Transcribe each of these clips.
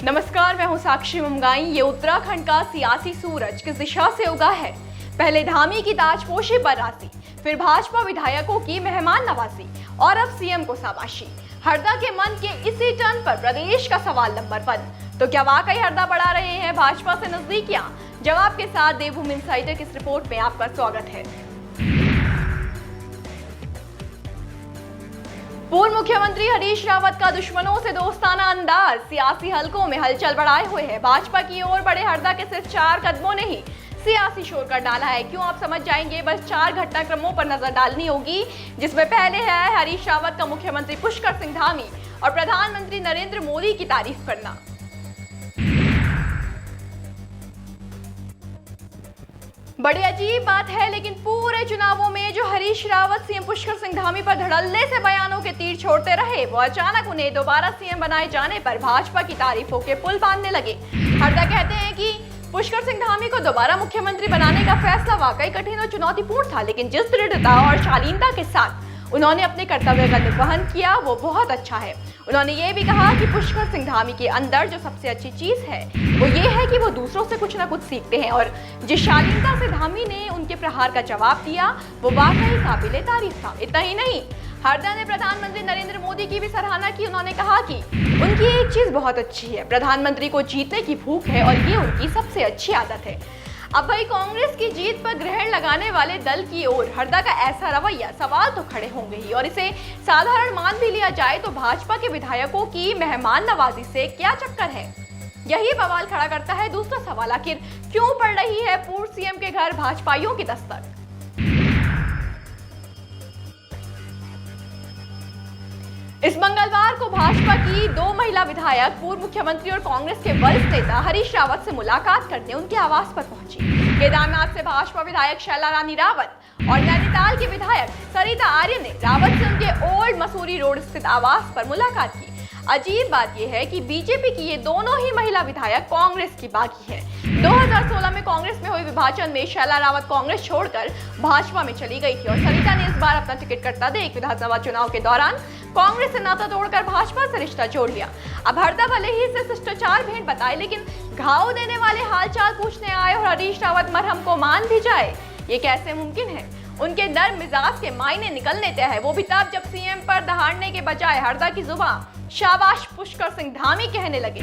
नमस्कार, मैं हूं साक्षी मुमगाई। ये उत्तराखंड का सियासी सूरज किस दिशा से उगा है? पहले धामी की ताजपोशी पर राशि, फिर भाजपा विधायकों की मेहमान नवाजी और अब सीएम को शाबाशी। हरदा के मन के इसी टर्न पर प्रदेश का सवाल नंबर 1। तो क्या वाकई हरदा बढ़ा रहे हैं भाजपा से नजदीकियां? जवाब के साथ देवभूमि इनसाइडर की इस रिपोर्ट में आपका स्वागत है। पूर्व मुख्यमंत्री हरीश रावत का दुश्मनों से दोस्ताना अंदाज सियासी हलकों में हलचल बढ़ाए हुए है। भाजपा की ओर बढ़े हरदा के सिर्फ 4 कदमों ने ही सियासी शोर कर डाला है। क्यों, आप समझ जाएंगे। बस 4 घटनाक्रमों पर नजर डालनी होगी, जिसमें पहले है हरीश रावत का मुख्यमंत्री पुष्कर सिंह धामी और प्रधानमंत्री नरेंद्र मोदी की तारीफ करना। बड़ी अजीब बात है, लेकिन पूरे चुनावों में जो हरीश रावत सीएम पुष्कर सिंह धामी पर धड़ल्ले से बयानों के तीर छोड़ते रहे, वो अचानक उन्हें दोबारा सीएम बनाए जाने पर भाजपा की तारीफों के पुल बांधने लगे। हरदा कहते हैं कि पुष्कर सिंह धामी को दोबारा मुख्यमंत्री बनाने का फैसला वाकई कठिन और चुनौतीपूर्ण था, लेकिन जिस दृढ़ता और शालीनता के साथ उन्होंने अपने कर्तव्य का निर्वहन किया वो बहुत अच्छा है। उन्होंने ये भी कहा कि पुष्कर सिंह धामी के अंदर जो सबसे अच्छी चीज है वो ये है कि वो दूसरों से कुछ ना कुछ सीखते हैं, और जिस शालीनता से धामी ने उनके प्रहार का जवाब दिया वो वाकई काबिले तारीफ था। इतना ही नहीं, हरदा ने प्रधानमंत्री नरेंद्र मोदी की भी सराहना की। उन्होंने कहा कि उनकी एक चीज बहुत अच्छी है, प्रधानमंत्री को जीतने की भूख है और ये उनकी सबसे अच्छी आदत है। अब भाई, कांग्रेस की जीत पर ग्रहण लगाने वाले दल की ओर हरदा का ऐसा रवैया, सवाल तो खड़े होंगे ही, और इसे साधारण मान भी लिया जाए तो भाजपा के विधायकों की मेहमान नवाजी से क्या चक्कर है? यही बवाल खड़ा करता है दूसरा सवाल, आखिर क्यों पड़ रही है पूर्व सीएम के घर भाजपाइयों की दस्तक? इस मंगलवार को भाजपा की 2 महिला विधायक पूर्व मुख्यमंत्री और कांग्रेस के वरिष्ठ नेता हरीश रावत से मुलाकात करने उनके आवास पर पहुंची। केदारनाथ से भाजपा विधायक शैला रानी रावत और नैनीताल के विधायक सरिता आर्य ने रावत से उनके ओल्ड मसूरी रोड स्थित आवास पर मुलाकात की। अजीब बात यह है कि बीजेपी की ये दोनों ही महिला विधायक कांग्रेस की बागी है। 2016 में कांग्रेस में हुए विभाजन में शैला रावत कांग्रेस छोड़कर भाजपा में चली गई थी और सरिता ने इस बार अपना टिकट कटता देख विधानसभा चुनाव के दौरान कांग्रेस से नाता तोड़कर भाजपा से रिश्ता जोड़ लिया। अब हरदा भले ही इसे शिष्टाचार भेंट बताए, लेकिन घाव देने वाले हालचाल पूछने आए और हरीश रावत मरहम को मान भी जाए, ये कैसे मुमकिन है? उनके नर्म मिजाज के मायने निकलने तय है, वो भी तब जब सीएम पर दहाड़ने के बजाय हरदा की जुबान शाबाश पुष्कर सिंह धामी कहने लगे।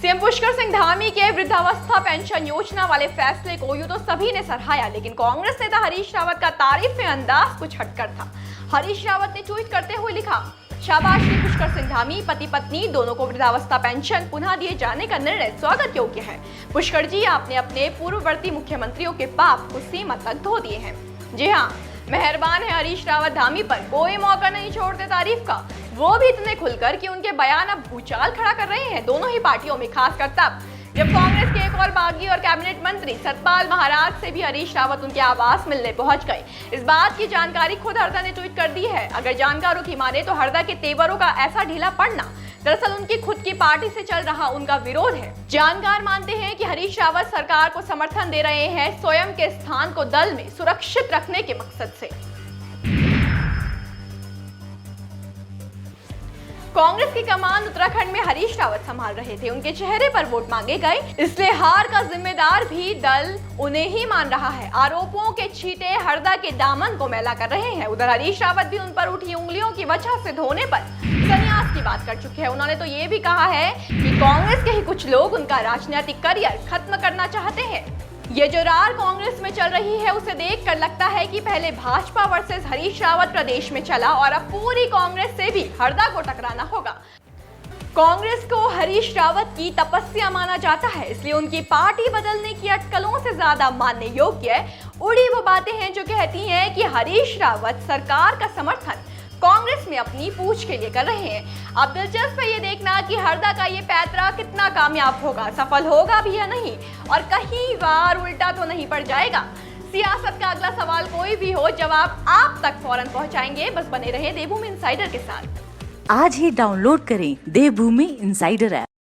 सीएम पुष्कर सिंह धामी के वृद्धावस्था पेंशन योजना वाले फैसले को यूं तो सभी ने सराहाया, लेकिन कांग्रेस नेता हरीश रावत का तारीफ में अंदाज कुछ हटकर था। हरीश रावत ने ट्वीट करते हुए लिखा, शाबाश पुष्कर सिंह धामी, पति पत्नी दोनों को वृद्धावस्था पेंशन पुनः दिए जाने का निर्णय स्वागत योग्य है। पुष्कर जी, आपने अपने पूर्ववर्ती मुख्यमंत्रियों के पाप को सीमा तक धो दिए हैं। जी हाँ, मेहरबान है हरीश रावत धामी पर, कोई मौका नहीं छोड़ते तारीफ का, वो भी इतने खुलकर कि उनके बयान अब भूचाल खड़ा कर रहे हैं दोनों ही पार्टियों में, खासकर तब जब कांग्रेस के एक और बागी और कैबिनेट मंत्री सतपाल महाराज से भी हरीश रावत उनके आवास मिलने पहुंच गए। इस बात की जानकारी खुद हरदा ने ट्वीट कर दी है। अगर जानकारों की माने तो हरदा के तेवरों का ऐसा ढीला पड़ना दरअसल उनकी खुद की पार्टी से चल रहा उनका विरोध है। जानकार मानते हैं कि हरीश रावत सरकार को समर्थन दे रहे हैं स्वयं के स्थान को दल में सुरक्षित रखने के मकसद से। कांग्रेस की कमान उत्तराखंड में हरीश रावत संभाल रहे थे, उनके चेहरे पर वोट मांगे गए, इसलिए हार का जिम्मेदार भी दल उन्हें ही मान रहा है। आरोपों के छींटे हरदा के दामन को मैला कर रहे हैं। उधर हरीश रावत भी उन पर उठी उंगलियों की वजह से धोने पर संन्यास की बात कर चुके हैं। उन्होंने तो ये भी कहा है कि कांग्रेस के ही कुछ लोग उनका राजनीतिक करियर खत्म करना चाहते हैं। ये जो रार कांग्रेस में चल रही है उसे देखकर लगता है कि पहले भाजपा वर्सेस हरीश रावत प्रदेश में चला और अब पूरी कांग्रेस से भी हरदा को टकराना होगा। कांग्रेस को हरीश रावत की तपस्या माना जाता है, इसलिए उनकी पार्टी बदलने की अटकलों से ज्यादा मानने योग्य उड़ी वो बातें हैं जो कहती हैं कि हरीश रावत सरकार का समर्थन कांग्रेस में अपनी पूछ के लिए कर रहे हैं। अब दिलचस्प है ये देखना कि हरदा का ये पैतरा कितना कामयाब होगा, सफल होगा भी या नहीं, और कहीं बार उल्टा तो नहीं पड़ जाएगा। सियासत का अगला सवाल कोई भी हो, जवाब आप तक फौरन पहुंचाएंगे। बस बने रहे देवभूमि इनसाइडर के साथ। आज ही डाउनलोड करें देवभूमि इनसाइडर ऐप।